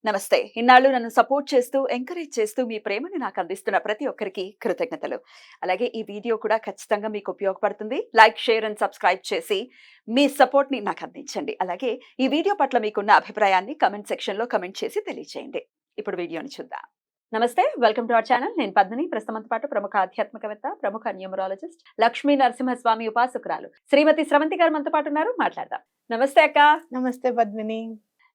నమస్తే. ఇన్నాళ్ళు నన్ను సపోర్ట్ చేస్తూ, ఎంకరేజ్ చేస్తూ మీ ప్రేమని నాకు అందిస్తున్న ప్రతి ఒక్కరికి కృతజ్ఞతలు. అలాగే ఈ వీడియో కూడా ఖచ్చితంగా మీకు ఉపయోగపడుతుంది. లైక్, షేర్ అండ్ సబ్స్క్రైబ్ చేసి మీ సపోర్ట్‌ని నాకు అందించండి. అలాగే ఈ వీడియో పట్ల మీకున్న అభిప్రాయాన్ని కామెంట్ సెక్షన్‌లో కామెంట్ చేసి తెలియజేయండి. ఇప్పుడు వీడియోని చూద్దాం. నమస్తే. Welcome to our channel. నేను పద్మిని. ప్రస్తుతంతో పాటు ప్రముఖ ఆధ్యాత్మికవేత్త, ప్రముఖ న్యూమరాలజిస్ట్, లక్ష్మీ నరసింహస్వామి ఉపాసకురాలు శ్రీమతి స్రవంతి గారు మనతో పాటు ఉన్నారు. మాట్లాడదాం. నమస్తే అక్క. నమస్తే పద్మిని.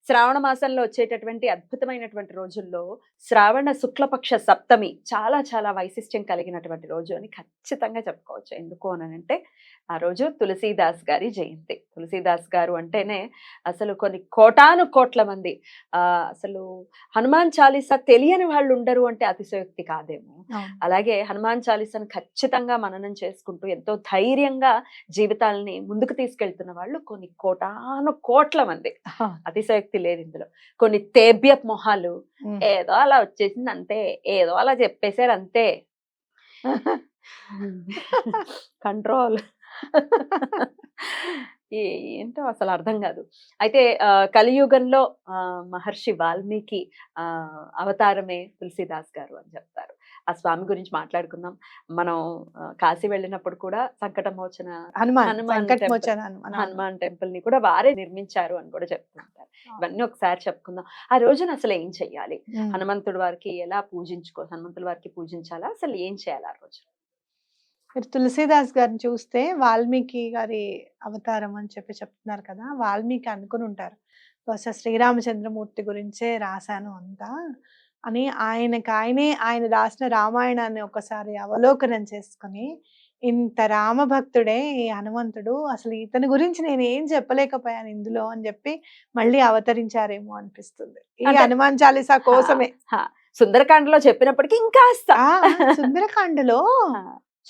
శ్రావణ మాసంలో వచ్చేటటువంటి అద్భుతమైనటువంటి రోజుల్లో శ్రావణ శుక్లపక్ష సప్తమి చాలా చాలా వైశిష్ట్యం కలిగినటువంటి రోజు అని ఖచ్చితంగా చెప్పుకోవచ్చు. ఎందుకు అనంటే ఆ రోజు తులసీదాస్ గారి జయంతి. తులసీదాస్ గారు అంటేనే అసలు కొన్ని కోటాను కోట్ల మంది అసలు హనుమాన్ చాలీసా తెలియని వాళ్ళు ఉండరు అంటే అతిశయోక్తి కాదేమో. అలాగే హనుమాన్ చాలీసాను ఖచ్చితంగా మననం చేసుకుంటూ ఎంతో ధైర్యంగా జీవితాలని ముందుకు తీసుకెళ్తున్న వాళ్ళు కొన్ని కోటాను కోట్ల మంది. అతిశయోక్తి లేదు ఇందులో. కొన్ని తేబ్య మొహాలు ఏదో అలా వచ్చేసింది అంతే, ఏదో అలా చెప్పేశారు అంతే, కంట్రోల్ ఏంటో అసలు అర్థం కాదు. అయితే కలియుగంలో మహర్షి వాల్మీకి అవతారమే తులసీదాస్ గారు అని చెప్తారు. ఆ స్వామి గురించి మాట్లాడుకుందాం. మనం కాశీ వెళ్ళినప్పుడు కూడా సంకటమోచన హనుమాన్ టెంపుల్ ని కూడా వారే నిర్మించారు అని కూడా చెప్తుంటారు. ఇవన్నీ ఒకసారి చెప్పుకుందాం. ఆ రోజున అసలు ఏం చెయ్యాలి, హనుమంతుడి వారికి ఎలా హనుమంతుడి వారికి పూజించాలా, అసలు ఏం చేయాలి ఆ రోజు? మీరు తులసీదాస్ గారిని చూస్తే వాల్మీకి గారి అవతారం అని చెప్తున్నారు కదా. వాల్మీకి అనుకుని ఉంటారు బహుశా శ్రీరామచంద్రమూర్తి గురించే రాశాను అంతా అని. ఆయన రాసిన రామాయణాన్ని ఒకసారి అవలోకనం చేసుకుని, ఇంత రామభక్తుడే ఈ హనుమంతుడు, అసలు ఇతని గురించి నేను ఏం చెప్పలేకపోయాను ఇందులో అని చెప్పి మళ్ళీ అవతరించారేమో అనిపిస్తుంది ఈ హనుమాన్ చాలీసా కోసమే. సుందరకాండలో చెప్పినప్పటికీ ఇంకా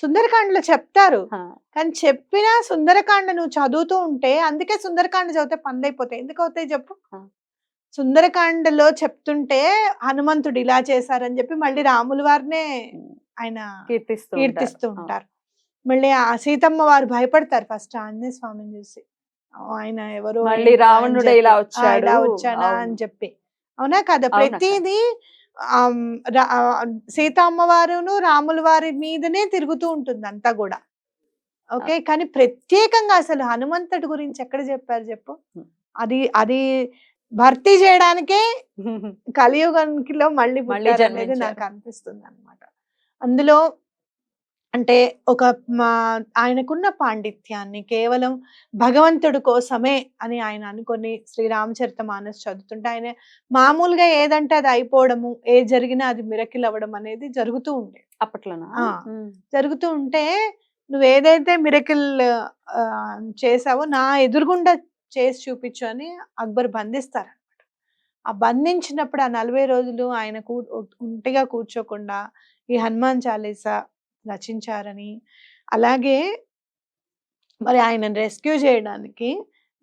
సుందరకాండలో చెప్తారు, కానీ చెప్పినా సుందరకాండ నువ్వు చదువుతూ ఉంటే, అందుకే సుందరకాండ చదివితే పనులైపోతాయి. ఎందుకు అవుతాయి చెప్పు? సుందరకాండలో చెప్తుంటే హనుమంతుడు ఇలా చేశారని చెప్పి మళ్ళీ రాముల వారినే ఆయన కీర్తిస్తూ ఉంటారు. మళ్ళీ ఆ సీతమ్మ వారు భయపడతారు ఫస్ట్ ఆంజనేయ స్వామిని చూసి, ఆయన ఎవరు రావణుడు ఇలా వచ్చాడా అని చెప్పి. అవునా కదా? ప్రతిదీ సీత అమ్మవారును రాముల వారి మీదనే తిరుగుతూ ఉంటుంది అంతా కూడా. ఓకే, కానీ ప్రత్యేకంగా అసలు హనుమంతుడి గురించి ఎక్కడ చెప్పారు చెప్పు? అది భర్తీ చేయడానికే కలియుగంలో మళ్ళీ అనేది నాకు అనిపిస్తుంది అన్నమాట. అందులో అంటే ఆయనకున్న పాండిత్యాన్ని కేవలం భగవంతుడి కోసమే అని ఆయన అనుకొని శ్రీరామచరితమానస్ చదువుతుంటే, ఆయన మామూలుగా ఏదంటే అది అయిపోవడము, ఏది జరిగినా అది మిరకిల్ అవ్వడం అనేది జరుగుతూ ఉండే అప్పట్లోనా. జరుగుతూ ఉంటే, నువ్వు ఏదైతే మిరకిల్ చేసావో నా ఎదురుగుండా చేసి చూపించు అని అక్బర్ బంధిస్తారనమాట. ఆ బంధించినప్పుడు ఆ 40 రోజులు ఆయన ఒంటిగా కూర్చోకుండా ఈ హనుమాన్ చాలీసా రచించారని, అలాగే మరి ఆయనను రెస్క్యూ చేయడానికి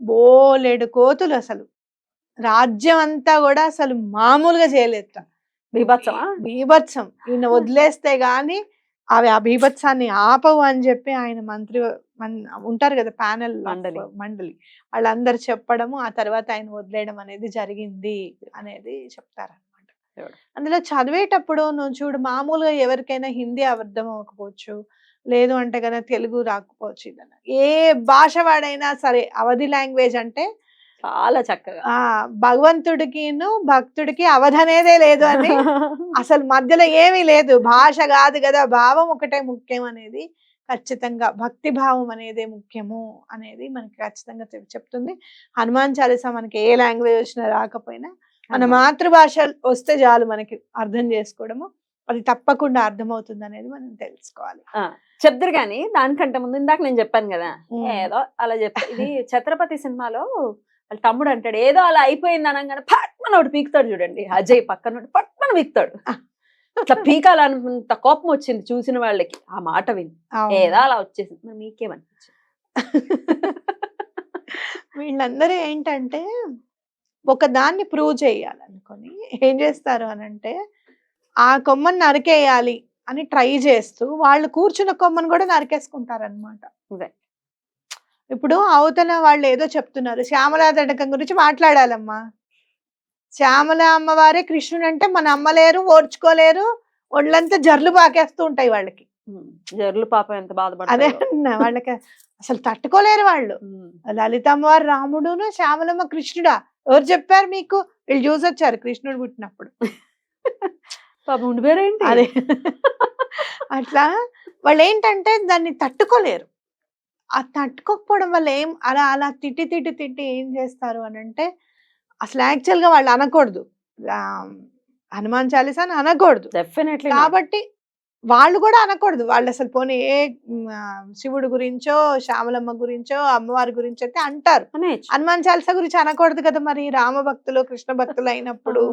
బోలెడు కోతులు, అసలు రాజ్యం అంతా కూడా అసలు మామూలుగా చేయలేట. బీభత్సం. ఈయన వదిలేస్తే గాని అవి ఆ బీభత్సాన్ని ఆపవు అని చెప్పి ఆయన మంత్రి ఉంటారు కదా, ప్యానెల్ మండలి, వాళ్ళందరూ చెప్పడము, ఆ తర్వాత ఆయన వదిలేయడం అనేది జరిగింది అనేది చెప్తారనమాట. అందులో చదివేటప్పుడు నువ్వు చూడు, మామూలుగా ఎవరికైనా హిందీ అర్థం అవ్వకపోవచ్చు, లేదు అంటే కదా తెలుగు రాకపోవచ్చు, ఏ భాష వాడైనా సరే అవధి లాంగ్వేజ్ అంటే చాలా చక్కగా భగవంతుడికిను భక్తుడికి అవధి అనేదే లేదు అని, అసలు మధ్యలో ఏమీ లేదు. భాష కాదు కదా, భావం ఒకటే ముఖ్యం అనేది ఖచ్చితంగా, భక్తి భావం అనేదే ముఖ్యము అనేది మనకి ఖచ్చితంగా చెప్తుంది. హనుమాన్ చాలీసా మనకి ఏ లాంగ్వేజ్ వచ్చినా రాకపోయినా మన మాతృభాష వస్తే చాలు మనకి అర్థం చేసుకోవడము, అది తప్పకుండా అర్థమవుతుంది అనేది మనం తెలుసుకోవాలి. చెప్తారు కానీ దానికంటే ముందు ఇందాక నేను చెప్పాను కదా, ఏదో అలా చెప్పాను. ఇది ఛత్రపతి సినిమాలో వాళ్ళ తమ్ముడు అంటాడు, ఏదో అలా అయిపోయింది అనగానే పట్మన ఒకటి పీకుతాడు చూడండి, అజయ్ పక్కన పట్మన పీకుతాడు. అట్లా పీకాలన్నంత కోపం వచ్చింది చూసిన వాళ్ళకి ఆ మాట విని, ఏదో అలా వచ్చేసింది. మరి మీకేమనిపించింది? వీళ్ళందరూ ఏంటంటే ఒక దాన్ని ప్రూవ్ చేయాలనుకొని ఏం చేస్తారు అనంటే, ఆ కొమ్మని నరికేయాలి అని ట్రై చేస్తూ వాళ్ళు కూర్చున్న కొమ్మను కూడా నరికేసుకుంటారనమాట. ఇప్పుడు అవతల వాళ్ళు ఏదో చెప్తున్నారు, శ్యామలా తటకం గురించి మాట్లాడాలమ్మా, శ్యామల అమ్మవారే కృష్ణుడు అంటే మన అమ్మలేరు, ఓర్చుకోలేరు, ఒళ్ళంతా జర్లు పాకేస్తూ ఉంటాయి వాళ్ళకి. జర్లు పాపం ఎంత అదే బాధపడతారో. అంటున్నా, వాళ్ళకి అసలు తట్టుకోలేరు వాళ్ళు. ఉమ్. లలిత అమ్మవారు రాముడును, శ్యామలమ్మ కృష్ణుడా? ఎవరు చెప్పారు మీకు? వీళ్ళు చూసొచ్చారు కృష్ణుడు పుట్టినప్పుడు. పాపం ఉండిపోయారేంటి? అదే అట్లా వాళ్ళు ఏంటంటే దాన్ని తట్టుకోలేరు. ఆ తట్టుకోకపోవడం వల్ల అలా అలా తిట్టి ఏం చేస్తారు అని అంటే, అసలు యాక్చువల్ గా వాళ్ళు అనకూడదు, ఆ, హనుమాన్ చాలీసా అని అనకూడదు. డెఫినెట్లీ కాబట్టి వాళ్ళు కూడా అనకూడదు. వాళ్ళు అసలు పోనీ శివుడు గురించో, శ్యామలమ్మ గురించో, అమ్మవారి గురించి అయితే అంటారు. హనుమాన్ చాలీసా గురించి అనకూడదు కదా మరి, రామ భక్తులు కృష్ణ భక్తులు అయినప్పుడు.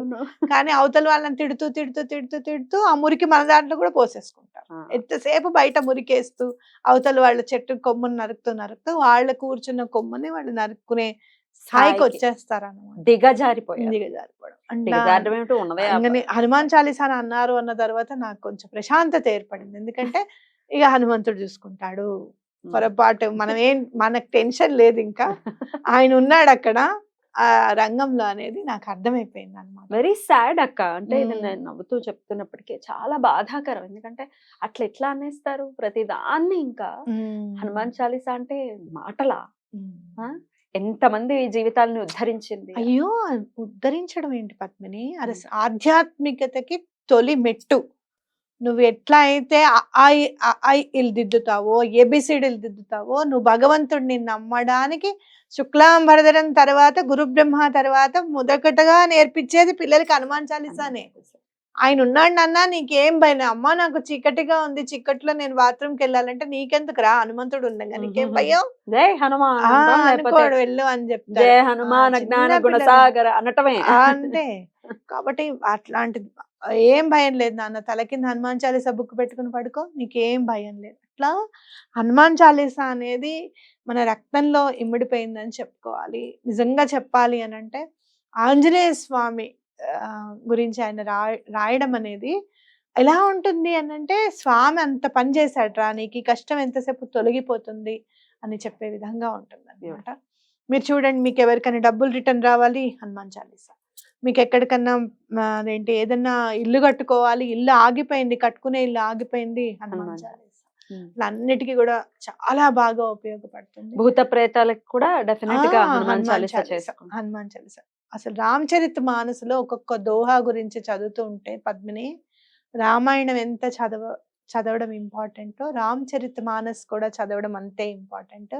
కానీ అవతల వాళ్ళని తిడుతూ ఆ మురికి మన దాంట్లో కూడా పోసేసుకుంటారు. ఎంతసేపు బయట మురికేస్తూ అవతల వాళ్ళ చెట్టు కొమ్మును నరుకుతూ వాళ్ళ కూర్చున్న కొమ్ముని వాళ్ళు నరుక్కునే స్థాయికి వచ్చేస్తారు అన్నమాట. దిగజారిపోవడం అంటే హనుమాన్ చాలీసా అని అన్నారు అన్న తర్వాత నాకు కొంచెం ప్రశాంతత ఏర్పడింది. ఎందుకంటే ఇక హనుమంతుడు చూసుకుంటాడు, పొరపాటు మనకు టెన్షన్ లేదు, ఇంకా ఆయన ఉన్నాడు అక్కడ ఆ రంగంలో అనేది నాకు అర్థమైపోయింది అన్నమాట. వెరీ సాడ్ అక్క. అంటే ఇది నేను నవ్వుతూ చెప్తున్నప్పటికీ చాలా బాధాకరం. ఎందుకంటే అట్లా ఎట్లా అనేస్తారు ప్రతి దాన్ని. ఇంకా హనుమాన్ చాలీసా అంటే మాటలా? ఎంతమంది జీవితాలను ఉద్ధరించింది. అయ్యో, ఉద్ధరించడం ఏంటి పద్మిని, అది ఆధ్యాత్మికతకి తొలి మెట్టు. నువ్వు ఎట్లా అయితే ఇల్ దిద్దుతావో, ఏబిసిడీలు దిద్దుతావో, నువ్వు భగవంతుడిని నమ్మడానికి శుక్లాంబరధరం తర్వాత గురు బ్రహ్మ తర్వాత మొదటగా నేర్పించేది పిల్లలకి హనుమాన్ చాలీసానే. ఆయన ఉన్నాడు నాన్న, నీకేం భయం? అమ్మ నాకు చీకటిగా ఉంది, చీకట్లో నేను బాత్రూమ్కి వెళ్ళాలంటే నీకెందుకు రా, హనుమంతుడు ఉండగా నీకేం భయం? జై హనుమాన్ అనుకోడు వెళ్ళు అని చెప్తారు. జై హనుమాన్ జ్ఞాన గుణ సాగర అనటమే అంతే. కాబట్టి అట్లాంటిది ఏం భయం లేదు నాన్న, తల కింద హనుమాన్ చాలీసా బుక్ పెట్టుకుని పడుకో, నీకేం భయం లేదు. అట్లా హనుమాన్ చాలీసా అనేది మన రక్తంలో ఇమిడిపోయిందని చెప్పుకోవాలి. నిజంగా చెప్పాలి అని అంటే ఆంజనేయ స్వామి గురించి ఆయన రాయడం అనేది ఎలా ఉంటుంది అని అంటే, స్వామి అంత పని చేశాడు రా, నీకు ఈ కష్టం ఎంతసేపు తొలగిపోతుంది అని చెప్పే విధంగా ఉంటుంది అన్నమాట. మీరు చూడండి, మీకు ఎవరికైనా డబ్బులు రిటర్న్ రావాలి, హనుమాన్ చాలీసా. మీకు ఎక్కడికన్నా ఏదన్నా ఇల్లు కట్టుకోవాలి, ఇల్లు ఆగిపోయింది, కట్టుకునే ఇల్లు ఆగిపోయింది, హనుమాన్ చాలీసా. అన్నిటికీ కూడా చాలా బాగా ఉపయోగపడుతుంది. భూత ప్రేతాలకు కూడా డెఫినెట్ గా హనుమాన్ చాలీసా. అసలు రామచరిత మానసులో ఒక్కొక్క దోహా గురించి చదువుతూ ఉంటే పద్మిని, రామాయణం ఎంత చదవడం ఇంపార్టెంటో రామచరిత మానస్ కూడా చదవడం అంతే ఇంపార్టెంట్.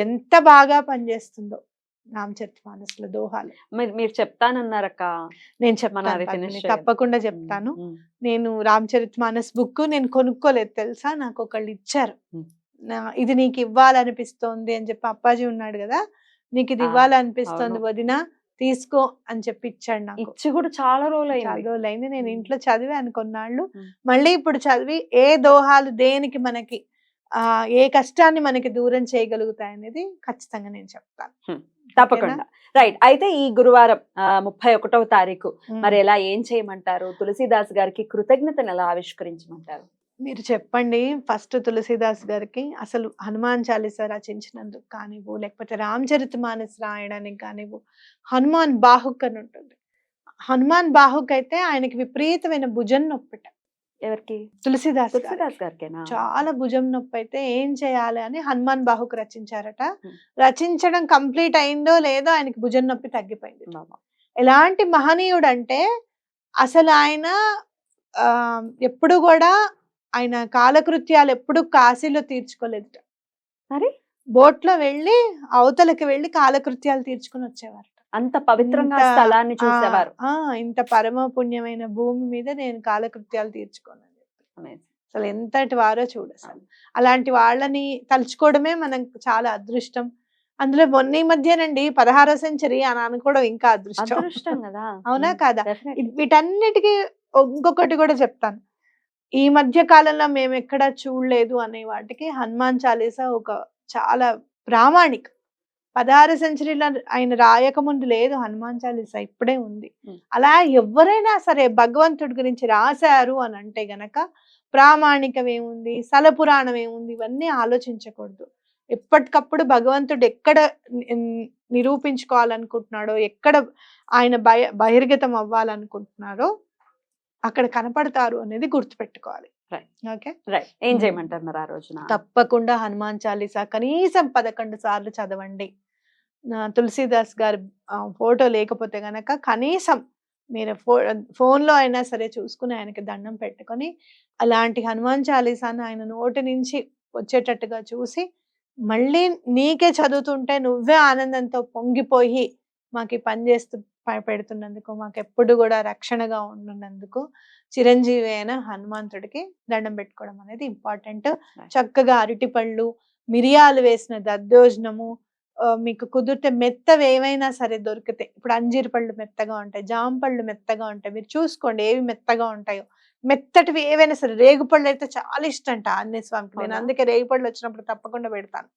ఎంత బాగా పనిచేస్తుందో రామచరిత మానస్లో దోహాలు. మీరు చెప్తానన్నారక్క, నేను చెప్పాను, తప్పకుండా చెప్తాను. నేను రామచరిత మానస్ బుక్ నేను కొనుక్కోలేదు తెలుసా, నాకు ఒకళ్ళు ఇచ్చారు. ఇది నీకు ఇవ్వాలనిపిస్తోంది అని చెప్పి, అప్పాజీ ఉన్నాడు కదా, నీకు ఇది ఇవ్వాలనిపిస్తోంది వదిన, తీసుకో అని చెప్పి ఇచ్చాడు నాకు. ఇచ్చి కూడా చాలా రోజులైంది. నేను ఇంట్లో చదివాను కొన్నాళ్ళు, మళ్ళీ ఇప్పుడు చదివి ఏ దోహాలు దేనికి మనకి ఏ కష్టాన్ని మనకి దూరం చేయగలుగుతాయి అనేది ఖచ్చితంగా నేను చెప్తాను. తప్పకుండా. రైట్. అయితే ఈ గురువారం 31వ తారీఖు మరి ఎలా ఏం చేయమంటారు? తులసీదాస్ గారికి కృతజ్ఞతను ఎలా ఆవిష్కరించమంటారు? మీరు చెప్పండి. ఫస్ట్ తులసీదాస్ గారికి అసలు హనుమాన్ చాలీసా రచించినందుకు కానివ్వు, లేకపోతే రామచరిత మానస్ రాయడానికి కానివ్వు, హనుమాన్ బాహుక్ అని ఉంటుంది. హనుమాన్ బాహుక్ అయితే ఆయనకి విపరీతమైన భుజం నొప్పిట. ఎవరికి? తులసీదాస్ గారికేనా? చాలా భుజం నొప్పి అయితే ఏం చేయాలి అని హనుమాన్ బాహుక్ రచించారట. రచించడం కంప్లీట్ అయిందో లేదో ఆయనకి భుజం నొప్పి తగ్గిపోయింది. ఎలాంటి మహనీయుడు అంటే, అసలు ఆయన ఎప్పుడు కూడా ఆయన కాలకృత్యాలు ఎప్పుడు కాశీలో తీర్చుకోలేదు. మరి బోట్లో వెళ్ళి అవతలకి వెళ్ళి కాలకృత్యాలు తీర్చుకుని వచ్చేవారు. అంత పవిత్రంగా స్థలాన్ని చూసేవారు. ఇంత పరమ పుణ్యమైన భూమి మీద నేను కాలకృత్యాలు తీర్చుకోను. అసలు ఎంతటి వారో చూడు. అసలు అలాంటి వాళ్ళని తలుచుకోవడమే మనకు చాలా అదృష్టం. అందులో మొన్న ఈ మధ్యనండి 16వ సెంచరీ అని అనుకోవడం ఇంకా అదృష్టం కదా, అవునా కాదా? వీటన్నిటికీ ఇంకొకటి కూడా చెప్తాను. ఈ మధ్య కాలంలో మేము ఎక్కడ చూడలేదు అనే వాటికి హనుమాన్ చాలీసా ఒక చాలా ప్రామాణిక. 16వ సెంచరీలో ఆయన రాయకముందు లేదు హనుమాన్ చాలీసా, ఇప్పుడే ఉంది. అలా ఎవరైనా సరే భగవంతుడి గురించి రాశారు అని అంటే గనక ప్రామాణికం ఏముంది, స్థల పురాణం ఏముంది, ఇవన్నీ ఆలోచించకూడదు. ఎప్పటికప్పుడు భగవంతుడు ఎక్కడ నిరూపించుకోవాలనుకుంటున్నాడో, ఎక్కడ ఆయన బహిర్గతం అవ్వాలనుకుంటున్నాడో అక్కడ కనపడతారు అనేది గుర్తుపెట్టుకోవాలి. రైట్. ఓకే. రైట్. ఏం చేయమంటారు మరి ఆ రోజున? తప్పకుండా హనుమాన్ చాలీసా కనీసం 11 సార్లు చదవండి. తులసీదాస్ గారి ఫోటో లేకపోతే గనక కనీసం మీరు ఫోన్లో అయినా సరే చూసుకుని ఆయనకి దండం పెట్టుకొని అలాంటి హనుమాన్ చాలీసాను ఆయన నోటి నుంచి వచ్చేటట్టుగా చూసి మళ్ళీ నీకే చదువుతుంటే నువ్వే ఆనందంతో పొంగిపోయి మాకు ఈ పని చేస్తూ పెడుతున్నందుకు, మాకు ఎప్పుడు కూడా రక్షణగా ఉంటున్నందుకు చిరంజీవి అయిన హనుమంతుడికి దండం పెట్టుకోవడం అనేది ఇంపార్టెంట్. చక్కగా అరటిపళ్ళు, మిరియాలు వేసిన దద్దోజనము, మీకు కుదిరితే మెత్తవి ఏవైనా సరే దొరికితే, ఇప్పుడు అంజీరు పళ్ళు మెత్తగా ఉంటాయి, జామ పళ్ళు మెత్తగా ఉంటాయి, మీరు చూసుకోండి ఏవి మెత్తగా ఉంటాయో. మెత్తటివి ఏవైనా సరే, రేగుపళ్ళు అయితే చాలా ఇష్టంట ఆంజనేయ స్వామికి. నేను అందుకే రేగుపళ్ళు వచ్చినప్పుడు తప్పకుండా పెడతాను.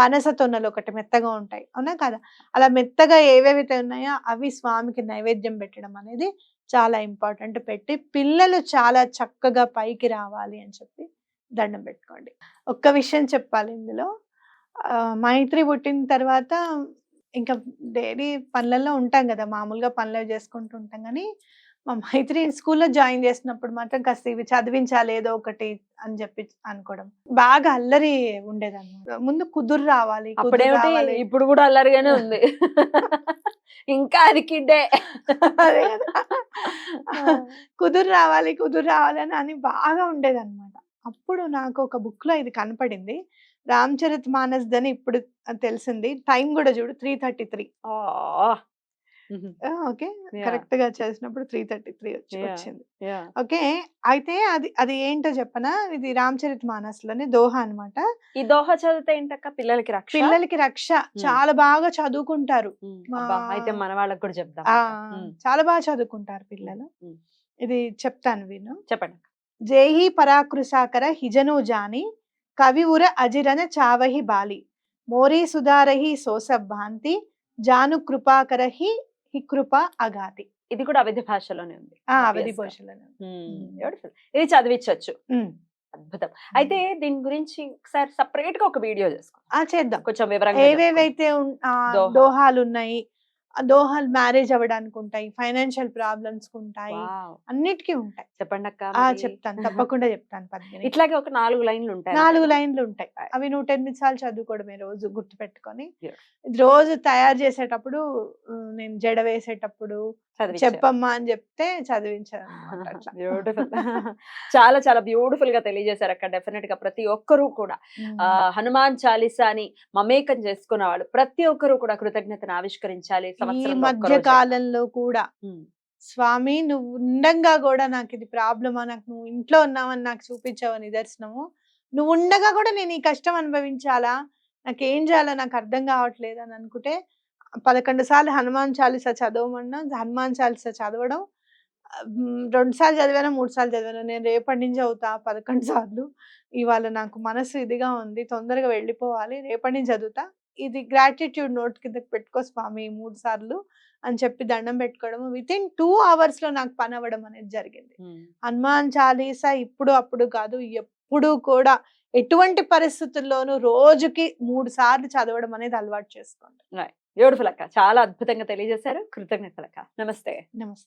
పనస తొన్నలు ఒకటి మెత్తగా ఉంటాయి, అవునా కదా? అలా మెత్తగా ఏవేవైతే ఉన్నాయో అవి స్వామికి నైవేద్యం పెట్టడం అనేది చాలా ఇంపార్టెంట్. పెట్టి పిల్లలు చాలా చక్కగా పైకి రావాలి అని చెప్పి దండం పెట్టుకోండి. ఒక్క విషయం చెప్పాలి ఇందులో, మైత్రి పుట్టిన తర్వాత ఇంకా డైలీ పనులలో ఉంటాం కదా, మామూలుగా పనులు చేసుకుంటూ ఉంటాం. కానీ మా మైత్రి స్కూల్లో జాయిన్ చేసినప్పుడు మాత్రం కాస్త ఇవి చదివించాలి ఏదో ఒకటి అని చెప్పి అనుకోవడం, బాగా అల్లరి ఉండేదన్నమాట. ముందు కుదురు రావాలి, అప్పుడేమిటి, ఇప్పుడు కూడా అల్లరిగానే ఉంది. ఇంకా అది కిడ్డే. కుదురు రావాలి కుదురు రావాలి అని బాగా ఉండేదన్నమాట. అప్పుడు నాకు ఒక బుక్ లో ఇది కనపడింది, రామచరిత్ మానస్ దని ఇప్పుడు తెలిసింది. టైం కూడా చూడు 3:33. ఓకే, కరెక్ట్ గా చేసినప్పుడు 3:33 వచ్చింది. ఓకే, అయితే అది అది ఏంటో చెప్పనా, ఇది రామచరిత్ మానస్ లోని దోహ అన్నమాట. ఈ దోహ చదివితే ఏంటక్క పిల్లలకి రక్ష? పిల్లలకి రక్ష, చాలా బాగా చదువుకుంటారు. అయితే మన వాళ్ళకి కూడా చెప్తాం. చాలా బాగా చదువుకుంటారు పిల్లలు. ఇది చెప్తాను విను. చెప్పండి. జేహి పరాకృసాకర హిజను జాని కవి ఉర అజిరన చావహి బాలి మోరీ సుధారహి సోసభాంతి జాను కృపాకరహి హి కృప అగాతి. ఇది కూడా అవధి భాషలోనే ఉంది. అవధి భాషలోనే. ఇది చదివించవచ్చు. అద్భుతం. అయితే దీని గురించి ఒకసారి సపరేట్ గా ఒక వీడియో చేద్దాం, కొంచెం వివరంగా. ఏవేవైతే దోహాలు ఉన్నాయి, దోహాలు మ్యారేజ్ అవ్వడానికి ఉంటాయి, ఫైనాన్షియల్ ప్రాబ్లమ్స్ ఉంటాయి, అన్నిటికీ ఉంటాయి. చెప్పండి అక్క. చెప్తాను, తప్పకుండా చెప్తాను. ఇట్లాగే ఒక 4 లైన్లు ఉంటాయి. 4 లైన్లు ఉంటాయి. అవి 108 సార్లు చదువుకోవడమే రోజు, గుర్తు పెట్టుకొని. రోజు తయారు చేసేటప్పుడు, నేను జడ వేసేటప్పుడు చెప్పమ్మా అని చెప్తే చదివించాను. బ్యూటిఫుల్. చాలా చాలా బ్యూటిఫుల్ గా తెలియజేశారు అక్క. డెఫినెట్ గా ప్రతి ఒక్కరూ కూడా హనుమాన్ చాలీసాని మమేకం చేసుకున్న వాళ్ళు ప్రతి ఒక్కరూ కూడా కృతజ్ఞతను ఆవిష్కరించాలి. ఈ మధ్య కాలంలో కూడా స్వామి నువ్వు ఉండంగా కూడా నాకు ఇది ప్రాబ్లమా, నాకు నువ్వు ఇంట్లో ఉన్నావని నాకు చూపించావు నిదర్శనము, నువ్వు ఉండగా కూడా నేను ఈ కష్టం అనుభవించాలా, నాకేం చేయాలో నాకు అర్థం కావట్లేదు అని అనుకుంటే 11 సార్లు హనుమాన్ చాలీసా చదవమన్నా, హనుమాన్ చాలీసా చదవడం 2 సార్లు చదివాను, 3 సార్లు చదివాను. నేను రేపటి నుంచి అవుతా 11 సార్లు. ఇవాళ నాకు మనసు ఇదిగా ఉంది, తొందరగా వెళ్ళిపోవాలి, రేపటి నుంచి చదువుతా. ఇది గ్రాటిట్యూడ్ నోట్ కింద పెట్టుకో స్వామి 3 సార్లు అని చెప్పి దండం పెట్టుకోవడం. వితిన్ 2 hours లో నాకు పని అవ్వడం అనేది జరిగింది. హనుమాన్ చాలీసా ఇప్పుడు అప్పుడు కాదు, ఎప్పుడు కూడా ఎటువంటి పరిస్థితుల్లోనూ రోజుకి 3 సార్లు చదవడం అనేది అలవాటు చేసుకోండి. బ్యూటిఫుల్ అక్క. చాలా అద్భుతంగా తెలియజేశారు. కృతజ్ఞతలు అక్క. నమస్తే. నమస్తే.